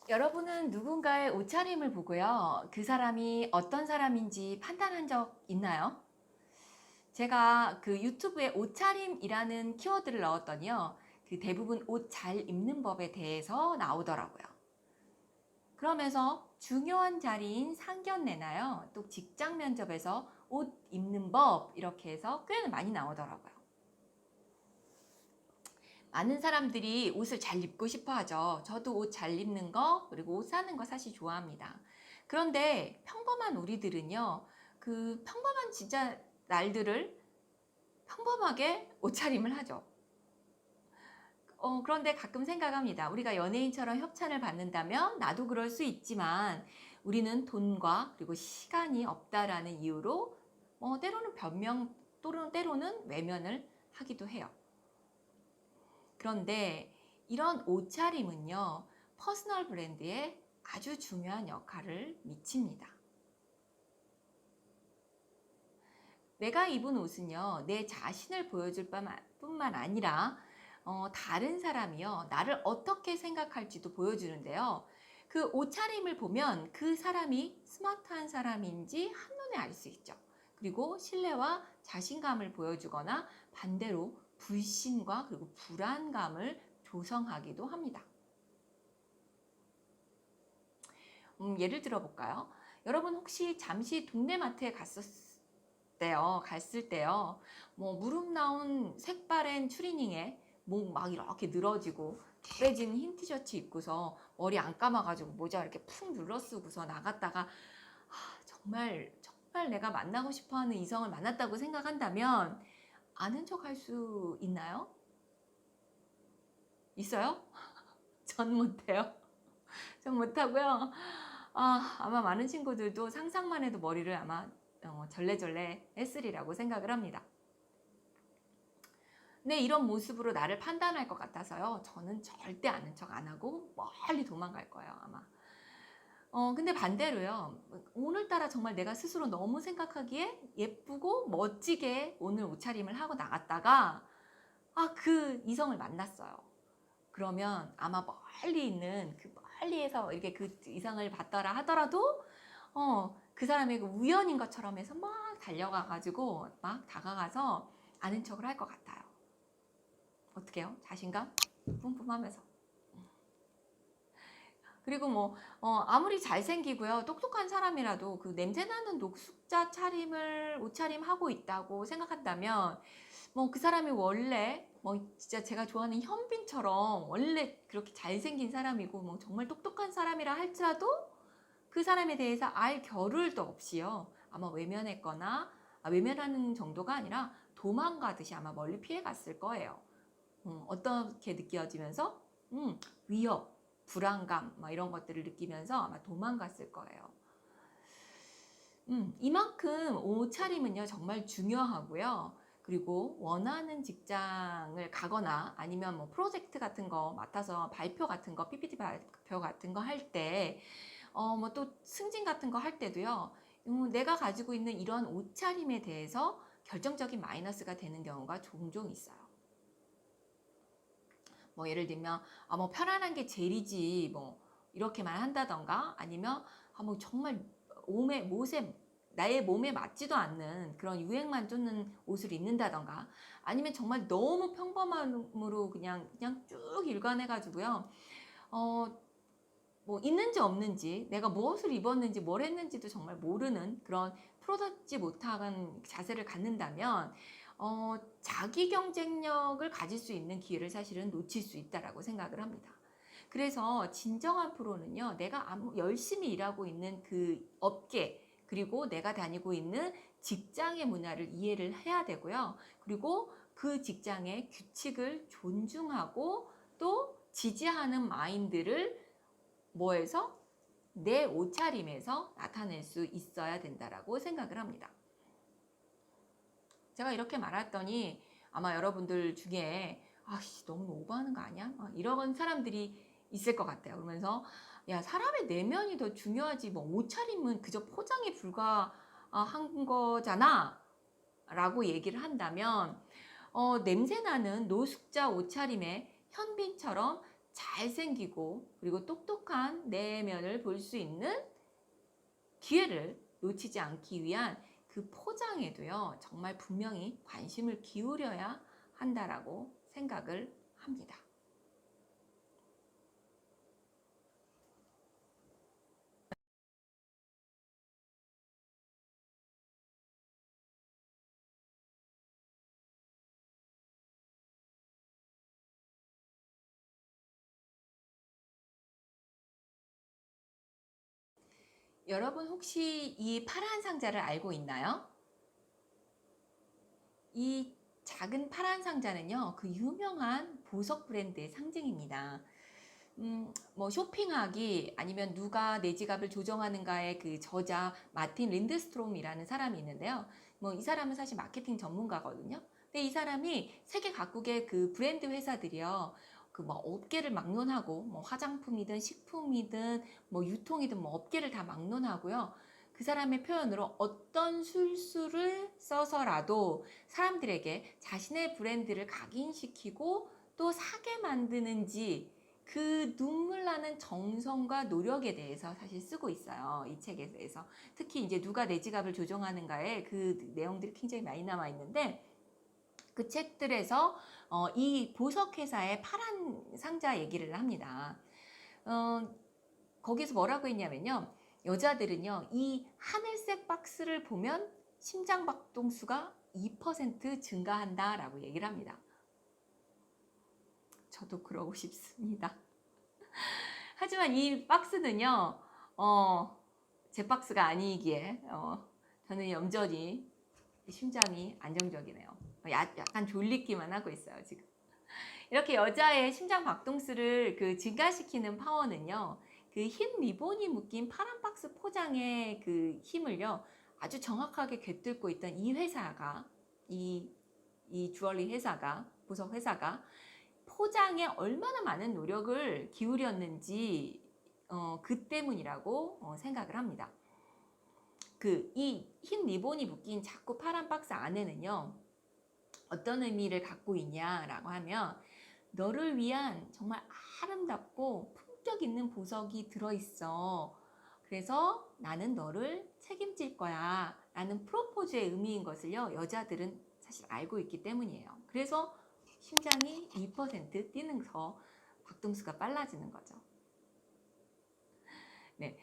여러분은 누군가의 옷차림을 보고요, 그 사람이 어떤 사람인지 판단한 적 있나요? 제가 그 유튜브에 옷차림이라는 키워드를 넣었더니요, 그 대부분 옷 잘 입는 법에 대해서 나오더라고요. 그러면서 중요한 자리인 상견례나요, 또 직장 면접에서 옷 입는 법 이렇게 해서 꽤 많이 나오더라고요. 많은 사람들이 옷을 잘 입고 싶어 하죠. 저도 옷 잘 입는 거, 그리고 옷 사는 거 사실 좋아합니다. 그런데 평범한 우리들은요, 그 평범한 진짜 날들을 평범하게 옷차림을 하죠. 그런데 가끔 생각합니다. 우리가 연예인처럼 협찬을 받는다면 나도 그럴 수 있지만 우리는 돈과 그리고 시간이 없다라는 이유로 때로는 변명, 또는 때로는 외면을 하기도 해요. 그런데 이런 옷차림은요, 퍼스널 브랜드에 아주 중요한 역할을 미칩니다. 내가 입은 옷은요, 내 자신을 보여줄 뿐만 아니라 다른 사람이요, 나를 어떻게 생각할지도 보여주는데요. 그 옷차림을 보면 그 사람이 스마트한 사람인지 한눈에 알 수 있죠. 그리고 신뢰와 자신감을 보여주거나 반대로 불신과 그리고 불안감을 조성하기도 합니다. 예를 들어 볼까요? 여러분 혹시 잠시 동네 마트에 갔을 때요, 뭐 무릎 나온 색바랜 추리닝에 목 막 이렇게 늘어지고 빼진 흰 티셔츠 입고서 머리 안 감아가지고 모자 이렇게 푹 눌러 쓰고서 나갔다가 정말 정말 내가 만나고 싶어하는 이성을 만났다고 생각한다면 아는 척 할 수 있나요? 있어요? 전 못해요. 전 못하고요. 아마 많은 친구들도 상상만 해도 머리를 아마 절레절레 했으리라고 생각을 합니다. 근데 이런 모습으로 나를 판단할 것 같아서요, 저는 절대 아는 척 안 하고 멀리 도망갈 거예요, 아마. 근데 반대로요, 오늘따라 정말 내가 스스로 너무 생각하기에 예쁘고 멋지게 오늘 옷차림을 하고 나갔다가 그 이성을 만났어요. 그러면 아마 멀리 있는 그 멀리에서 이렇게 그 이상을 봤더라 하더라도 그 사람이 그 우연인 것처럼 해서 막 달려가 가지고 막 다가가서 아는 척을 할 것 같아요. 어떻게요? 자신감 뿜뿜하면서. 그리고 아무리 잘생기고요, 똑똑한 사람이라도 그 냄새나는 녹숙자 차림을 옷차림 하고 있다고 생각한다면 그 사람이 원래 진짜 제가 좋아하는 현빈처럼 원래 그렇게 잘생긴 사람이고 정말 똑똑한 사람이라 할지라도 그 사람에 대해서 알 겨를도 없이요, 아마 외면했거나 외면하는 정도가 아니라 도망가듯이 아마 멀리 피해 갔을 거예요. 어떻게 느껴지면서 위협, 불안감 이런 것들을 느끼면서 아마 도망갔을 거예요. 이만큼 옷차림은요 정말 중요하고요. 그리고 원하는 직장을 가거나 아니면 프로젝트 같은 거 맡아서 발표 같은 거, PPT 발표 같은 거 할 때, 또 승진 같은 거 할 때도요, 내가 가지고 있는 이런 옷차림에 대해서 결정적인 마이너스가 되는 경우가 종종 있어요. 예를 들면 편안한 게 제일이지 이렇게만 한다던가, 아니면 정말 나의 몸에 맞지도 않는 그런 유행만 쫓는 옷을 입는다던가, 아니면 정말 너무 평범함으로 그냥 쭉 일관해 가지고요, 있는지 없는지, 내가 무엇을 입었는지 뭘 했는지도 정말 모르는 그런 프로답지 못한 자세를 갖는다면 자기 경쟁력을 가질 수 있는 기회를 사실은 놓칠 수 있다라고 생각을 합니다. 그래서 진정한 프로는요, 내가 열심히 일하고 있는 그 업계, 그리고 내가 다니고 있는 직장의 문화를 이해를 해야 되고요. 그리고 그 직장의 규칙을 존중하고 또 지지하는 마인드를 뭐에서? 내 옷차림에서 나타낼 수 있어야 된다라고 생각을 합니다. 제가 이렇게 말했더니 아마 여러분들 중에 너무 오버하는 거 아니야? 이런 사람들이 있을 것 같아요. 그러면서 야, 사람의 내면이 더 중요하지 옷차림은 그저 포장에 불과한 거잖아 라고 얘기를 한다면 냄새나는 노숙자 옷차림에 현빈처럼 잘생기고 그리고 똑똑한 내면을 볼 수 있는 기회를 놓치지 않기 위한 그 포장에도요, 정말 분명히 관심을 기울여야 한다라고 생각을 합니다. 여러분 혹시 이 파란 상자를 알고 있나요? 이 작은 파란 상자는요, 그 유명한 보석 브랜드의 상징입니다. 뭐 쇼핑하기 아니면 누가 내 지갑을 조정하는가의 그 저자 마틴 린드스트롬이라는 사람이 있는데요. 뭐 이 사람은 사실 마케팅 전문가거든요. 근데 이 사람이 세계 각국의 그 브랜드 회사들이요. 그 뭐 업계를 막론하고 뭐 화장품이든 식품이든 뭐 유통이든 뭐 업계를 다 막론하고요. 그 사람의 표현으로 어떤 술수를 써서라도 사람들에게 자신의 브랜드를 각인시키고 또 사게 만드는지 그 눈물 나는 정성과 노력에 대해서 사실 쓰고 있어요. 이 책에 대해서. 특히 이제 누가 내 지갑을 조정하는가에 그 내용들이 굉장히 많이 남아 있는데 그 책들에서 이 보석 회사의 파란 상자 얘기를 합니다. 거기서 뭐라고 했냐면요. 여자들은요, 이 하늘색 박스를 보면 심장 박동수가 2% 증가한다라고 얘기를 합니다. 저도 그러고 싶습니다. 하지만 이 박스는요, 제 박스가 아니기에 저는 얌전히 심장이 안정적이네요. 약간 졸리기만 하고 있어요, 지금. 이렇게 여자의 심장 박동수를 그 증가시키는 파워는요, 그 흰 리본이 묶인 파란 박스 포장의 그 힘을요, 아주 정확하게 꿰뚫고 있던 이 회사가, 이 주얼리 회사가, 보석 회사가 포장에 얼마나 많은 노력을 기울였는지 그 때문이라고 생각을 합니다. 그 이 흰 리본이 묶인 자꾸 파란 박스 안에는요, 어떤 의미를 갖고 있냐라고 하면 너를 위한 정말 아름답고 품격 있는 보석이 들어있어. 그래서 나는 너를 책임질 거야 라는 프로포즈의 의미인 것을요, 여자들은 사실 알고 있기 때문이에요. 그래서 심장이 2% 뛰면서 박동수가 빨라지는 거죠. 네.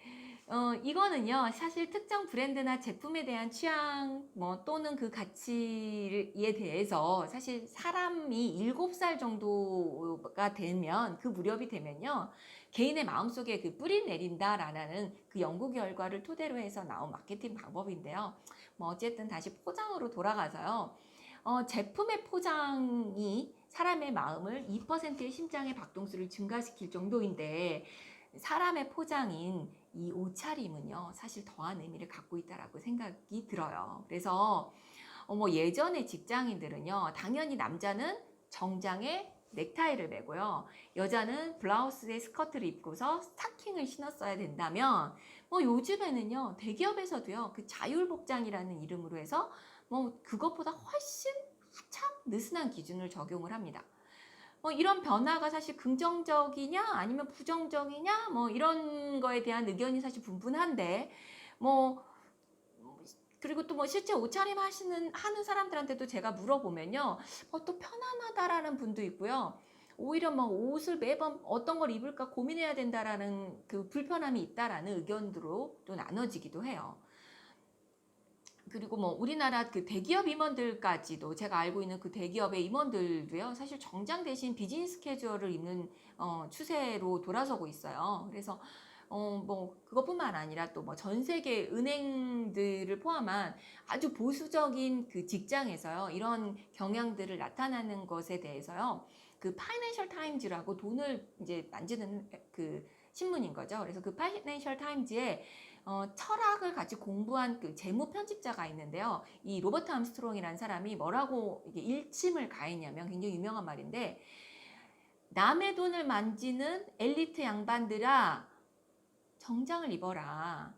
이거는요, 사실 특정 브랜드나 제품에 대한 취향, 뭐, 또는 그 가치에 대해서 사실 사람이 7살 정도가 되면, 그 무렵이 되면요, 개인의 마음속에 그 뿌리 내린다라는 그 연구 결과를 토대로 해서 나온 마케팅 방법인데요. 뭐, 어쨌든 다시 포장으로 돌아가서요, 제품의 포장이 사람의 마음을 2%의 심장의 박동수를 증가시킬 정도인데, 사람의 포장인 이 옷차림은요, 사실 더한 의미를 갖고 있다라고 생각이 들어요. 그래서 뭐 예전에 직장인들은요, 당연히 남자는 정장에 넥타이를 매고요, 여자는 블라우스에 스커트를 입고서 스타킹을 신었어야 된다면, 뭐 요즘에는요, 대기업에서도요, 그 자율복장이라는 이름으로 해서 뭐 그것보다 훨씬 한참 느슨한 기준을 적용을 합니다. 이런 변화가 사실 긍정적이냐 아니면 부정적이냐 뭐 이런 거에 대한 의견이 사실 분분한데, 뭐 그리고 또 뭐 실제 옷차림 하는 사람들한테도 제가 물어보면요, 또 편안하다라는 분도 있고요, 오히려 뭐 옷을 매번 어떤 걸 입을까 고민해야 된다라는 그 불편함이 있다라는 의견으로 또 나눠지기도 해요. 그리고 뭐 우리나라 그 대기업 임원들까지도, 제가 알고 있는 그 대기업의 임원들도요, 사실 정장 대신 비즈니스 캐주얼을 입는 추세로 돌아서고 있어요. 그래서 뭐 그것뿐만 아니라 또 뭐 전 세계 은행들을 포함한 아주 보수적인 그 직장에서요, 이런 경향들을 나타나는 것에 대해서요, 그 파이낸셜 타임즈라고 돈을 이제 만지는 그 신문인 거죠. 그래서 그 파이낸셜 타임즈에 철학을 같이 공부한 그 재무 편집자가 있는데요. 이 로버트 암스트롱이라는 사람이 뭐라고 이게 일침을 가했냐면, 굉장히 유명한 말인데, 남의 돈을 만지는 엘리트 양반들아, 정장을 입어라.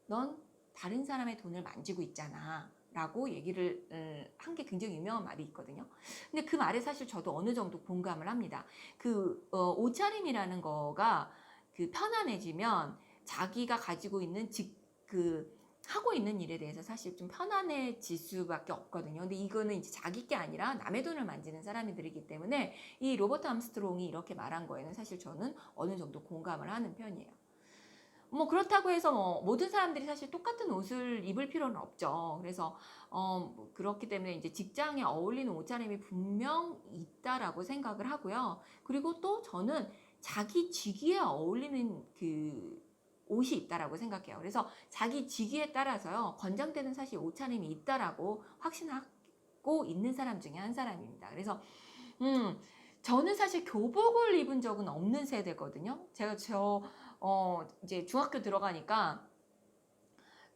넌 다른 사람의 돈을 만지고 있잖아. 라고 얘기를 한 게 굉장히 유명한 말이 있거든요. 근데 그 말에 사실 저도 어느 정도 공감을 합니다. 옷차림이라는 거가 그 편안해지면 자기가 가지고 있는 하고 있는 일에 대해서 사실 좀 편안해질 수밖에 없거든요. 근데 이거는 이제 자기 게 아니라 남의 돈을 만지는 사람들이기 때문에 이 로버트 암스트롱이 이렇게 말한 거에는 사실 저는 어느 정도 공감을 하는 편이에요. 뭐 그렇다고 해서 뭐 모든 사람들이 사실 똑같은 옷을 입을 필요는 없죠. 그래서 뭐 그렇기 때문에 이제 직장에 어울리는 옷차림이 분명 있다라고 생각을 하고요. 그리고 또 저는 자기 직위에 어울리는 그 옷이 있다라고 생각해요. 그래서 자기 직위에 따라서요, 권장되는 사실 옷차림이 있다라고 확신하고 있는 사람 중에 한 사람입니다. 그래서 저는 사실 교복을 입은 적은 없는 세대거든요. 이제 중학교 들어가니까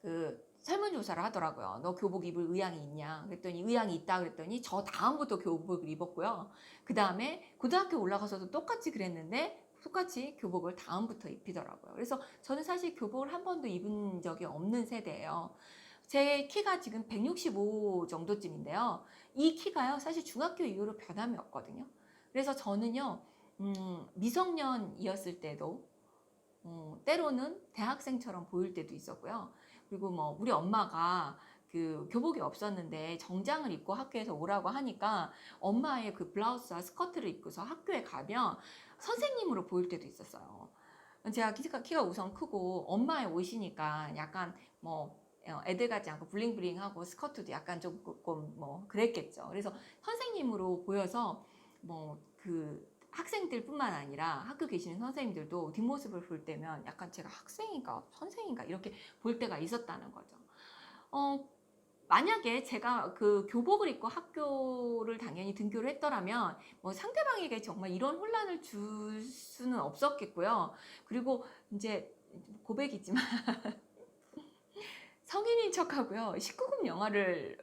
그 설문조사를 하더라고요. 너 교복 입을 의향이 있냐? 그랬더니 의향이 있다 그랬더니 저 다음부터 교복을 입었고요. 그 다음에 고등학교 올라가서도 똑같이 그랬는데 똑같이 교복을 다음부터 입히더라고요. 그래서 저는 사실 교복을 한 번도 입은 적이 없는 세대예요. 제 키가 지금 165 정도쯤인데요. 이 키가요, 사실 중학교 이후로 변함이 없거든요. 그래서 저는요, 미성년이었을 때도 때로는 대학생처럼 보일 때도 있었고요. 그리고 뭐 우리 엄마가 그 교복이 없었는데 정장을 입고 학교에서 오라고 하니까 엄마의 그 블라우스와 스커트를 입고서 학교에 가면 선생님으로 보일 때도 있었어요. 제가 키가 우선 크고 엄마의 옷이니까 약간 뭐 애들 같지 않고 블링블링하고 스커트도 약간 조금 뭐 그랬겠죠. 그래서 선생님으로 보여서 뭐 그 학생들뿐만 아니라 학교 계시는 선생님들도 뒷모습을 볼 때면 약간 제가 학생인가 선생인가 이렇게 볼 때가 있었다는 거죠. 만약에 제가 그 교복을 입고 학교를 당연히 등교를 했더라면 뭐 상대방에게 정말 이런 혼란을 줄 수는 없었겠고요. 그리고 이제 고백이지만 성인인 척하고요, 19금 영화를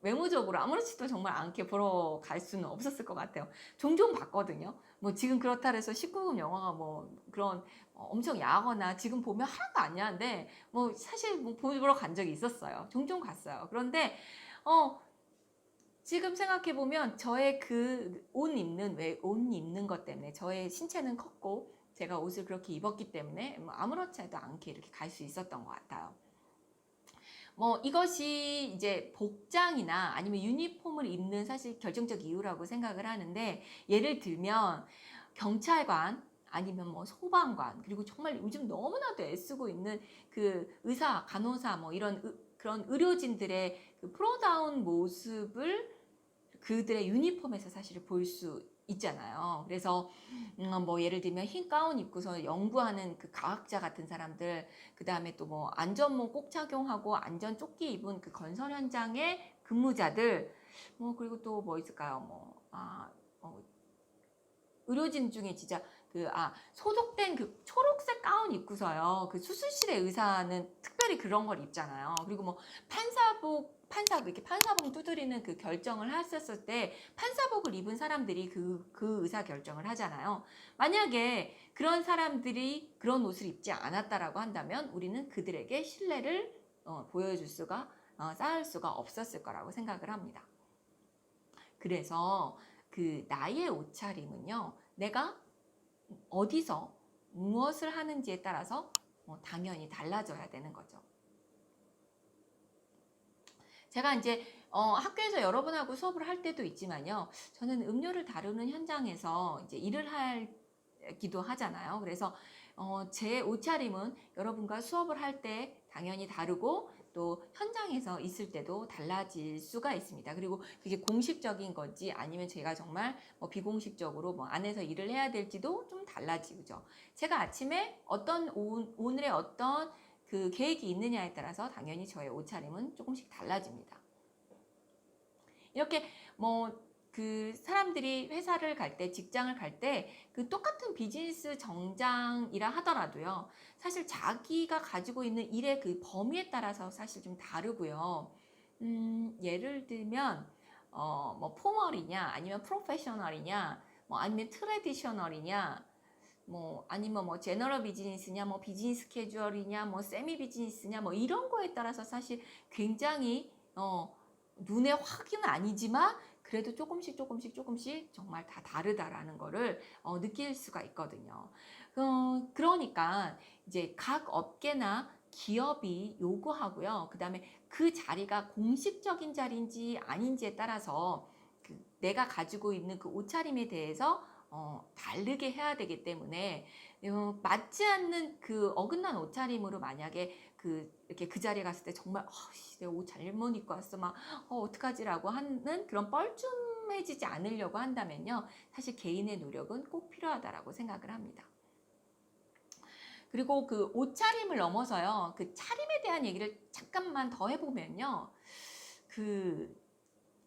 외모적으로 아무렇지도 정말 않게 보러 갈 수는 없었을 것 같아요. 종종 봤거든요. 뭐 지금 그렇다 해서 19금 영화가 뭐 그런 엄청 야하거나 지금 보면 하나도 안 야한데 뭐 사실 뭐 보러 간 적이 있었어요. 종종 갔어요. 그런데 지금 생각해 보면 저의 그 옷 입는 것 때문에 저의 신체는 컸고 제가 옷을 그렇게 입었기 때문에 뭐 아무렇지도 않게 이렇게 갈 수 있었던 것 같아요. 뭐 이것이 이제 복장이나 아니면 유니폼을 입는 사실 결정적 이유라고 생각을 하는데, 예를 들면 경찰관 아니면 뭐 소방관, 그리고 정말 요즘 너무나도 애쓰고 있는 그 의사, 간호사 뭐 이런 그런 의료진들의 그 프로다운 모습을 그들의 유니폼에서 사실 볼 수 있잖아요. 그래서 뭐 예를 들면 흰 가운 입고서 연구하는 그 과학자 같은 사람들, 그 다음에 또 뭐 안전모 꼭 착용하고 안전 조끼 입은 그 건설 현장의 근무자들, 뭐 그리고 또 뭐 있을까요? 의료진 중에 진짜 소독된 그 초록색 가운 입고서요, 그 수술실의 의사는 특별히 그런 걸 입잖아요. 그리고 뭐 판사복 이렇게 판사복 두드리는 그 결정을 했었을 때 판사복을 입은 사람들이 그 의사 결정을 하잖아요. 만약에 그런 사람들이 그런 옷을 입지 않았다라고 한다면 우리는 그들에게 신뢰를 보여줄 수가 쌓을 수가 없었을 거라고 생각을 합니다. 그래서 그 나의 옷차림은요, 내가 어디서 무엇을 하는지에 따라서 당연히 달라져야 되는 거죠. 제가 이제 학교에서 여러분하고 수업을 할 때도 있지만요, 저는 음료를 다루는 현장에서 이제 일을 하기도 하잖아요. 그래서 제 옷차림은 여러분과 수업을 할 때 당연히 다르고 또 현장에서 있을 때도 달라질 수가 있습니다. 그리고 그게 공식적인 건지 아니면 제가 정말 비공식적으로 뭐 안에서 일을 해야 될지도 좀 달라지죠. 제가 아침에 오늘의 어떤 그 계획이 있느냐에 따라서 당연히 저의 옷차림은 조금씩 달라집니다. 이렇게 뭐 그 사람들이 회사를 갈 때, 직장을 갈 때 그 똑같은 비즈니스 정장이라 하더라도요, 사실 자기가 가지고 있는 일의 그 범위에 따라서 사실 좀 다르고요. 예를 들면 뭐 포멀이냐 아니면 프로페셔널이냐, 뭐 아니면 트레디셔널이냐, 뭐 아니면 뭐 제너럴 비즈니스냐, 뭐 비즈니스 캐주얼이냐, 뭐 세미 비즈니스냐, 뭐 이런 거에 따라서 사실 굉장히 눈에 확은 아니지만 그래도 조금씩 정말 다 다르다라는 거를 느낄 수가 있거든요. 그러니까 이제 각 업계나 기업이 요구하고요. 그다음에 그 자리가 공식적인 자리인지 아닌지에 따라서 내가 가지고 있는 그 옷차림에 대해서 다르게 해야 되기 때문에 맞지 않는 그 어긋난 옷차림으로 만약에 이렇게 그 자리에 갔을 때 정말 내가 옷 잘못 입고 왔어 막 어떡하지라고 하는 그런 뻘쭘해지지 않으려고 한다면요. 사실 개인의 노력은 꼭 필요하다라고 생각을 합니다. 그리고 그 옷차림을 넘어서요. 그 차림에 대한 얘기를 잠깐만 더 해보면요.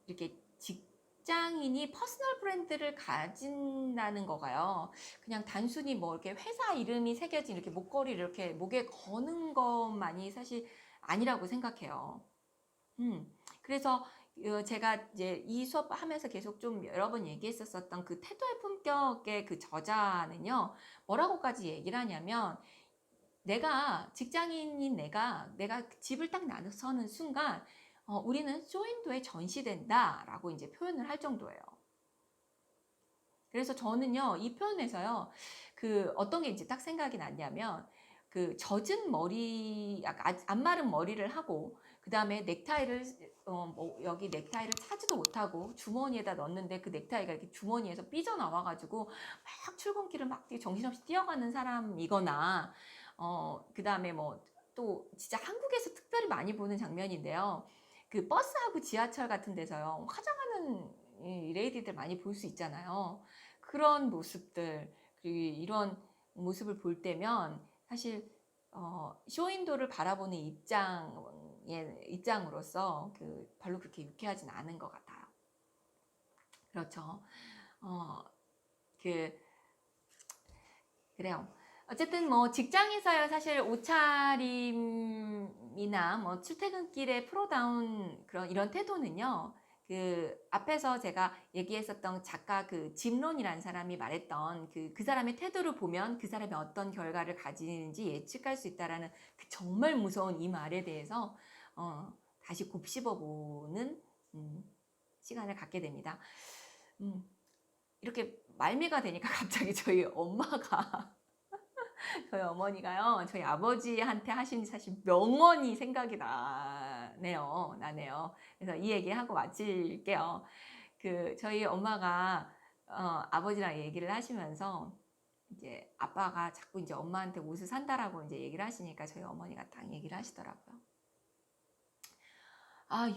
이렇게 직장인이 퍼스널 브랜드를 가진다는 거가요. 그냥 단순히 뭐 이렇게 회사 이름이 새겨진 이렇게 목걸이를 이렇게 목에 거는 것만이 사실 아니라고 생각해요. 그래서 제가 이제 이 수업 하면서 계속 좀 여러 번 얘기했었던 그 태도의 품격의 그 저자는요, 뭐라고까지 얘기를 하냐면, 직장인인 내가 집을 딱 나서는 순간, 우리는 쇼윈도에 전시된다라고 이제 표현을 할 정도예요. 그래서 저는요, 이 표현에서요, 어떤 게 이제 딱 생각이 났냐면, 젖은 머리, 안 마른 머리를 하고, 그 다음에 넥타이를, 여기 넥타이를 차지도 못하고 주머니에다 넣었는데 그 넥타이가 이렇게 주머니에서 삐져나와가지고 막 출근길을 막 정신없이 뛰어가는 사람이거나, 그 다음에 뭐, 또 진짜 한국에서 특별히 많이 보는 장면인데요. 그 버스하고 지하철 같은 데서요, 화장하는 이 레이디들 많이 볼 수 있잖아요. 그런 모습들, 그리고 이런 모습을 볼 때면 사실 쇼윈도를 바라보는 입장으로서 별로 그렇게 유쾌하진 않은 것 같아요. 그렇죠. 어, 그래요. 어쨌든 뭐 직장에서야 사실 옷차림이나 뭐 출퇴근길에 프로다운 이런 태도는요. 앞에서 제가 얘기했었던 작가 짐론이라는 사람이 말했던 그 사람의 태도를 보면 그 사람이 어떤 결과를 가지는지 예측할 수 있다라는 그 정말 무서운 이 말에 대해서 다시 곱씹어보는 시간을 갖게 됩니다. 이렇게 말미가 되니까 갑자기 저희 엄마가 저희 어머니가요, 저희 아버지한테 하신 사실 명언이 생각이 나네요. 그래서 이 얘기하고 마칠게요. 저희 엄마가, 아버지랑 얘기를 하시면서, 이제 아빠가 자꾸 이제 엄마한테 옷을 산다라고 이제 얘기를 하시니까 저희 어머니가 딱 얘기를 하시더라고요.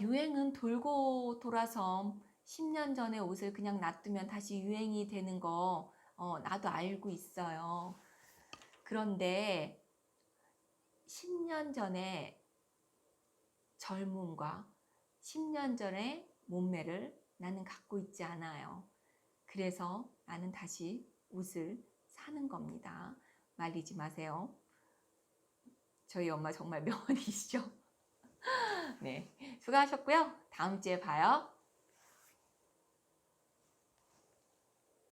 유행은 돌고 돌아서 10년 전에 옷을 그냥 놔두면 다시 유행이 되는 거, 나도 알고 있어요. 그런데 10년 전에 젊음과 10년 전의 몸매를 나는 갖고 있지 않아요. 그래서 나는 다시 옷을 사는 겁니다. 말리지 마세요. 저희 엄마 정말 명언이시죠? 네, 수고하셨고요. 다음 주에 봐요.